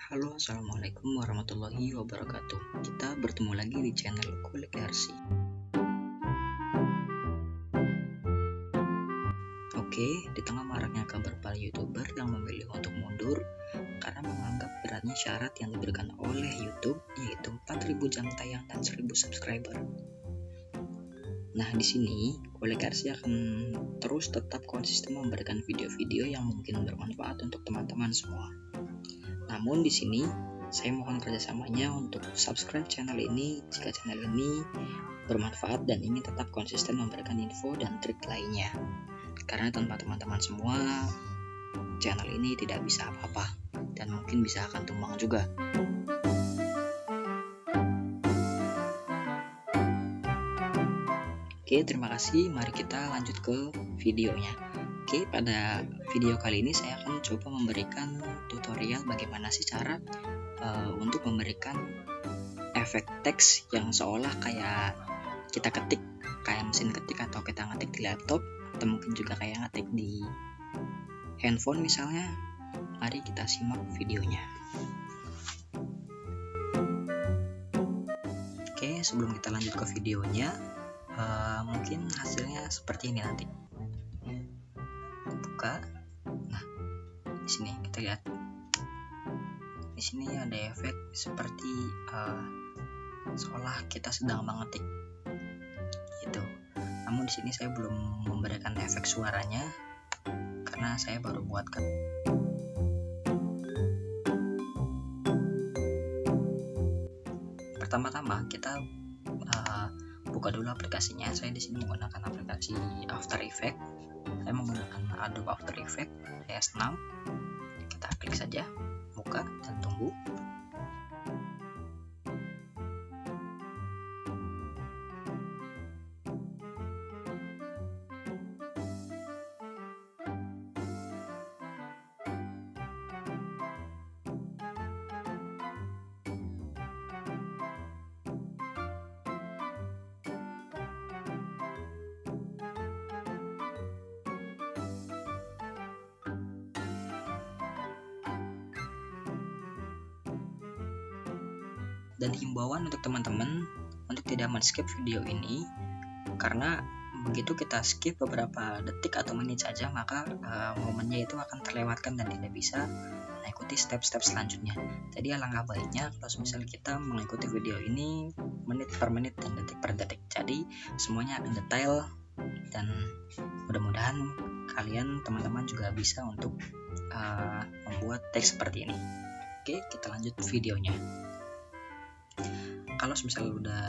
Halo, assalamualaikum warahmatullahi wabarakatuh. Kita bertemu lagi di channel Kulik RC. Oke, di tengah maraknya kabar para youtuber yang memilih untuk mundur karena menganggap beratnya syarat yang diberikan oleh YouTube, yaitu 4.000 jam tayang dan 1.000 subscriber. Nah, di sini Kulik RC akan terus tetap konsisten memberikan video-video yang mungkin bermanfaat untuk teman-teman semua. Namun di sini saya mohon kerjasamanya untuk subscribe channel ini jika channel ini bermanfaat dan ingin tetap konsisten memberikan info dan trik lainnya. Karena tanpa teman-teman semua, channel ini tidak bisa apa-apa dan mungkin bisa akan tumbang juga. Oke, terima kasih. Mari kita lanjut ke videonya. Oke, pada video kali ini saya akan coba memberikan tutorial bagaimana sih cara untuk memberikan efek teks yang seolah kayak kita ketik, kayak mesin ketik atau kita ngetik di laptop, atau mungkin juga kayak ngetik di handphone misalnya. Mari kita simak videonya. Oke, sebelum kita lanjut ke videonya, mungkin hasilnya seperti ini nanti. Buka. Nah, di sini kita lihat. Di sini ada efek seperti seolah kita sedang mengetik. Gitu. Namun di sini saya belum memberikan efek suaranya karena saya baru buatkan. Pertama-tama kita buka dulu aplikasinya. Saya di sini menggunakan aplikasi After Effects. Saya menggunakan Adobe After Effects PS6. Kita klik saja, buka dan tunggu. Dan himbauan untuk teman-teman untuk tidak men-skip video ini, karena begitu kita skip beberapa detik atau menit saja, maka momennya itu akan terlewatkan dan tidak bisa mengikuti step-step selanjutnya. Jadi alangkah baiknya kalau misalnya kita mengikuti video ini menit per menit dan detik per detik. Jadi semuanya akan detail dan mudah-mudahan kalian teman-teman juga bisa untuk membuat teks seperti ini. Oke, kita lanjut videonya. Kalau misalnya udah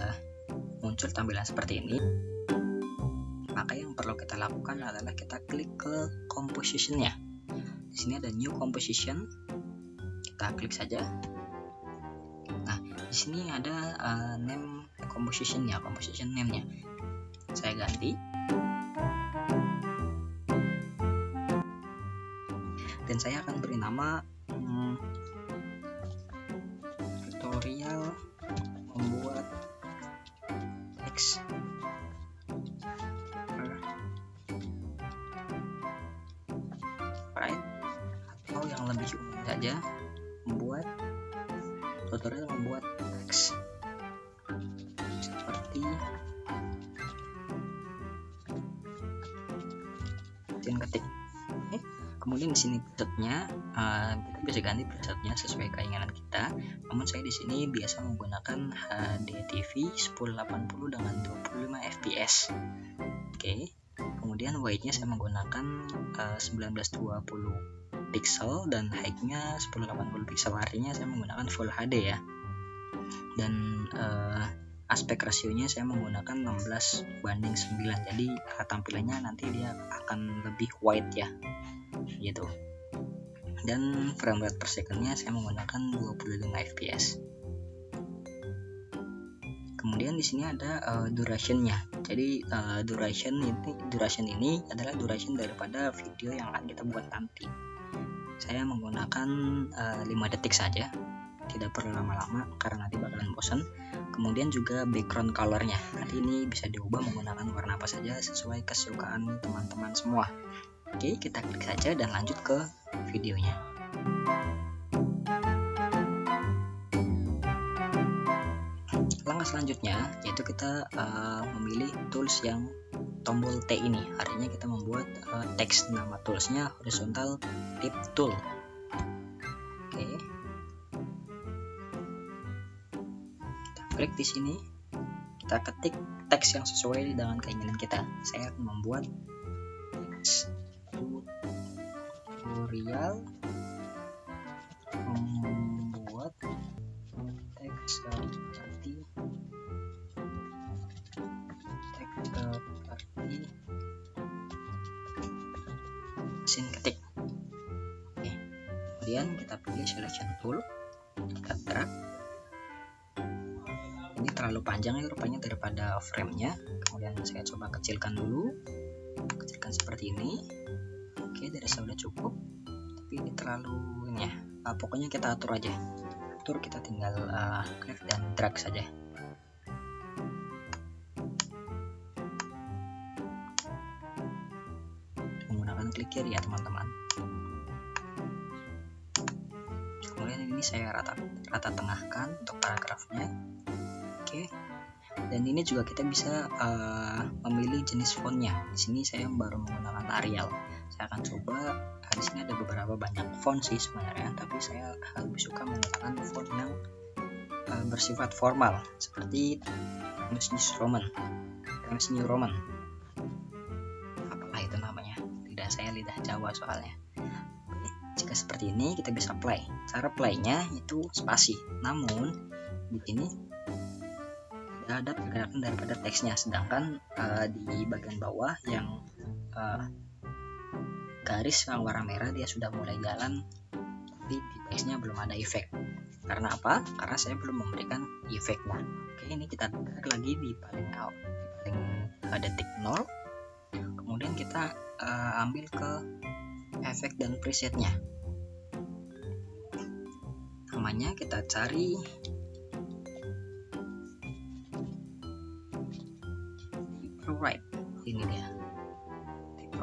muncul tampilan seperti ini, maka yang perlu kita lakukan adalah kita klik ke composition-nya. Di sini ada new composition, kita klik saja. Nah, di sini ada name composition-nya, composition name-nya. Saya ganti. Dan saya akan beri nama tutorial membuat teks right, atau yang lebih umum saja, membuat tutorial membuat teks seperti mesin ketik. Kemudian di sini presetnya kita bisa ganti presetnya sesuai keinginan kita. Namun saya di sini biasa menggunakan HDTV 1080 dengan 25 fps. Oke. Kemudian width-nya saya menggunakan 1920 pixel dan height-nya 1080 pixel. Artinya saya menggunakan Full HD ya. Dan aspek rasionya saya menggunakan 16:9. Jadi tampilannya nanti dia akan lebih wide ya. Gitu. Dan frame rate per secondnya saya menggunakan 25 fps. Kemudian di sini ada durationnya. Jadi duration ini adalah duration daripada video yang akan kita buat nanti. Saya menggunakan 5 detik saja, tidak perlu lama-lama karena nanti bakalan bosan. Kemudian juga background colornya, nanti ini bisa diubah menggunakan warna apa saja sesuai kesukaan teman-teman semua. Oke, kita klik saja dan lanjut ke videonya. selanjutnya yaitu kita memilih tools yang tombol T ini, artinya kita membuat teks nama toolsnya horizontal tip tool. Oke, kita klik di sini, kita ketik teks yang sesuai dengan keinginan kita. Saya akan membuat teks tutorial membuat teks seperti mesin ketik. Oke, kemudian kita pilih selection tool, kita drag. Ini terlalu panjang ya rupanya daripada frame-nya, kemudian saya coba kecilkan dulu, kecilkan seperti ini. Oke, dirasa udah cukup, tapi ini terlalu ini ya. Pokoknya kita atur aja, kita tinggal klik dan drag saja. Menggunakan klik kiri ya teman-teman. Kemudian ini saya rata tengahkan untuk paragrafnya. Oke, dan ini juga kita bisa memilih jenis fontnya. Di sini saya baru menggunakan Arial. Saya akan coba. Di sini ada beberapa banyak font sih sebenarnya, tapi saya lebih suka menggunakan font yang bersifat formal seperti Times New Roman, apalah itu namanya. Lidah saya lidah Jawa soalnya. Oke, jika seperti ini kita bisa play. Cara playnya itu spasi, namun di sini tidak ada pergerakan daripada teksnya, sedangkan di bagian bawah yang garis yang warna merah dia sudah mulai jalan, tapi di teksnya belum ada efek. Karena apa? Karena saya belum memberikan efek. Nah, oke, ini kita drag lagi di paling detik 0. Kemudian kita ambil ke efek dan presetnya. Namanya kita cari right. Ini dia.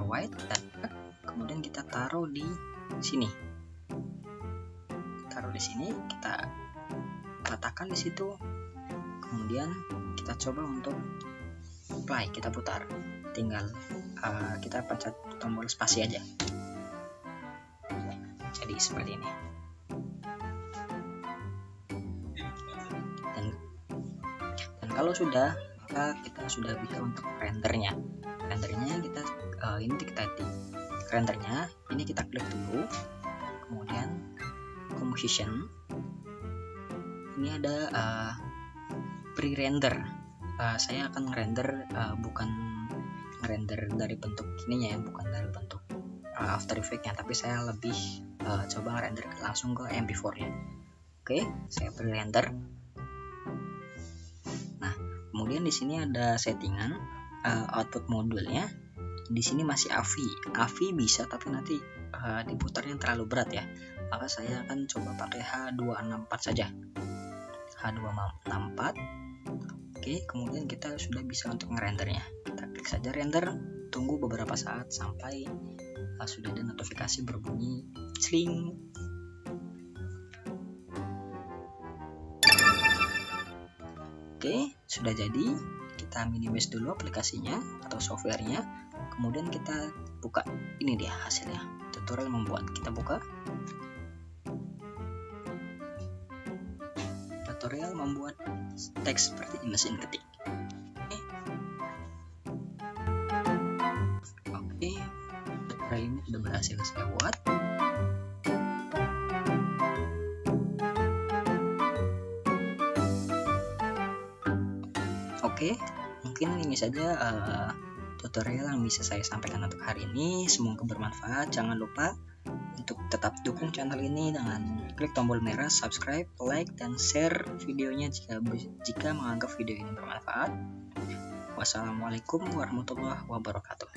Right, kita drag. Kemudian kita taruh di sini, kita letakkan di situ. Kemudian kita coba untuk play, kita putar, tinggal kita pencet tombol spasi aja. Jadi seperti ini. Dan kalau sudah, maka kita sudah bisa untuk rendernya. Kita ini kita rendernya ini kita klik dulu, kemudian composition. Ini ada pre-render. Saya akan render bukan render dari bentuk ininya ya, bukan dari bentuk After Effects-nya, tapi saya lebih coba render langsung ke MP4-nya. Oke, saya pre-render. Nah, kemudian di sini ada settingan output modulnya. Di sini masih AVI bisa, tapi nanti diputarnya terlalu berat ya, maka saya akan coba pakai H264 saja. H264. Oke, kemudian kita sudah bisa untuk ngerendernya. Kita klik saja render, tunggu beberapa saat sampai sudah ada notifikasi berbunyi sling. Oke, sudah jadi. Kita minimize dulu aplikasinya atau softwarenya. Kemudian kita buka, ini dia hasilnya, tutorial membuat. Kita buka tutorial membuat teks seperti di mesin ketik. Oke, tutorial ini sudah berhasil saya buat. Oke, mungkin ini saja tutorial yang bisa saya sampaikan untuk hari ini. Semoga bermanfaat. Jangan lupa untuk tetap dukung channel ini dengan klik tombol merah subscribe, like, dan share videonya jika menganggap video ini bermanfaat. Wassalamualaikum warahmatullahi wabarakatuh.